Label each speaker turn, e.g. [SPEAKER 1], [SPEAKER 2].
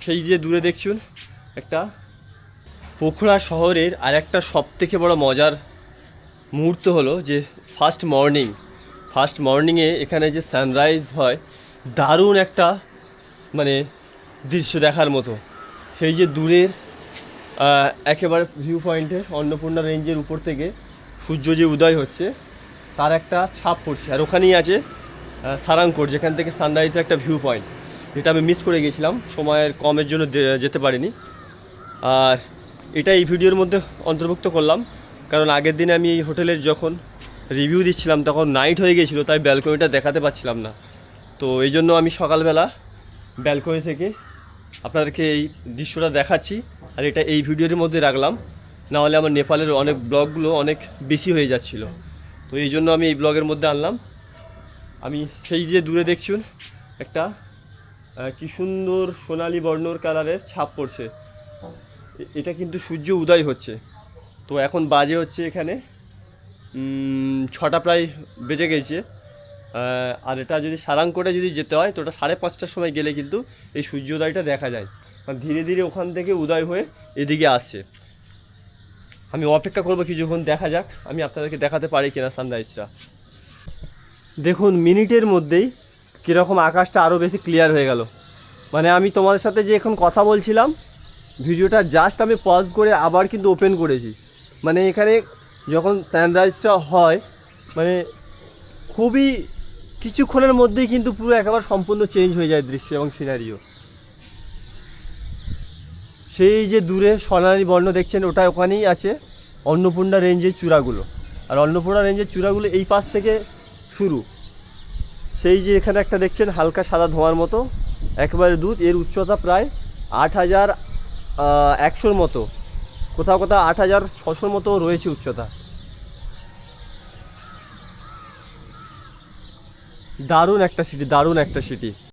[SPEAKER 1] সেই যে দূরে দেখছুন একটা পোখরা শহরের আর একটা সবথেকে বড় মজার মুহূর্ত হলো যে ফার্স্ট মর্নিংয়ে এখানে যে সানরাইজ হয়, দারুণ একটা মানে দৃশ্য দেখার মতো। সেই যে দূরের একেবারে ভিউ পয়েন্টে অন্নপূর্ণা রেঞ্জের উপর থেকে সূর্য যে উদয় হচ্ছে তার একটা ছাপ পড়ছে। আর ওখানেই আছে সারাংকোট, যেখান থেকে সানরাইজের একটা ভিউ পয়েন্ট, যেটা আমি মিস করে গেছিলাম, সময়ের কমের জন্য যেতে পারিনি। আর এটা এই ভিডিওর মধ্যে অন্তর্ভুক্ত করলাম কারণ আগের দিনে আমি এই হোটেলের যখন রিভিউ দিচ্ছিলাম তখন নাইট হয়ে গিয়েছিলো, তাই ব্যালকনিটা দেখাতে পারছিলাম না। তো এই জন্য আমি সকালবেলা ব্যালকনি থেকে আপনাদেরকে এই দৃশ্যটা দেখাচ্ছি, আর এটা এই ভিডিওর মধ্যে রাখলাম, নাহলে আমার নেপালের অনেক ব্লগগুলো অনেক বেশি হয়ে যাচ্ছিলো। তো এই জন্য আমি এই ব্লগের মধ্যে আনলাম। আমি সেই যে দূরে দেখছুন একটা কি সুন্দর সোনালি বর্ণর কালারের ছাপ পড়ছে, এটা কিন্তু সূর্য উদয় হচ্ছে। তো এখন বাজে হচ্ছে এখানে 6টা প্রায় বেজে গেছে। আর এটা যদি সারাংকোটে যদি যেতে হয় তো ওটা 5:30টার সময় গেলে কিন্তু এই সূর্যোদয়টা দেখা যায়, মানে ধীরে ধীরে ওখান থেকে উদয় হয়ে এদিকে আসছে। আমি অপেক্ষা করবো কিছুক্ষণ, দেখা যাক আমি আপনাদেরকে দেখাতে পারি কিনা সানরাইজটা। দেখুন মিনিটের মধ্যেই কীরকম আকাশটা আরও বেশি ক্লিয়ার হয়ে গেল। মানে আমি তোমাদের সাথে যে এখন কথা বলছিলাম, ভিডিওটা জাস্ট আমি পজ করে আবার কিন্তু ওপেন করেছি। মানে এখানে যখন সানরাইজটা হয় মানে খুবই কিছুক্ষণের মধ্যেই কিন্তু পুরো একেবারে সম্পূর্ণ চেঞ্জ হয়ে যায় দৃশ্য এবং সিনারিও। সেই যে দূরে সোনালী বর্ণ দেখছেন ওটা ওখানেই আছে অন্নপূর্ণা রেঞ্জের চূড়াগুলো। আর অন্নপূর্ণা রেঞ্জের চূড়াগুলো এই পাশ থেকে শুরু। সেই যে এখানে একটা দেখছেন হালকা সাদা ধোঁয়ার মতো একেবারে দুধ, এর উচ্চতা প্রায় 8,100 মতো, কোথাও কোথাও 8,600 মতো রয়েছে উচ্চতা। দারুণ একটা সিটি।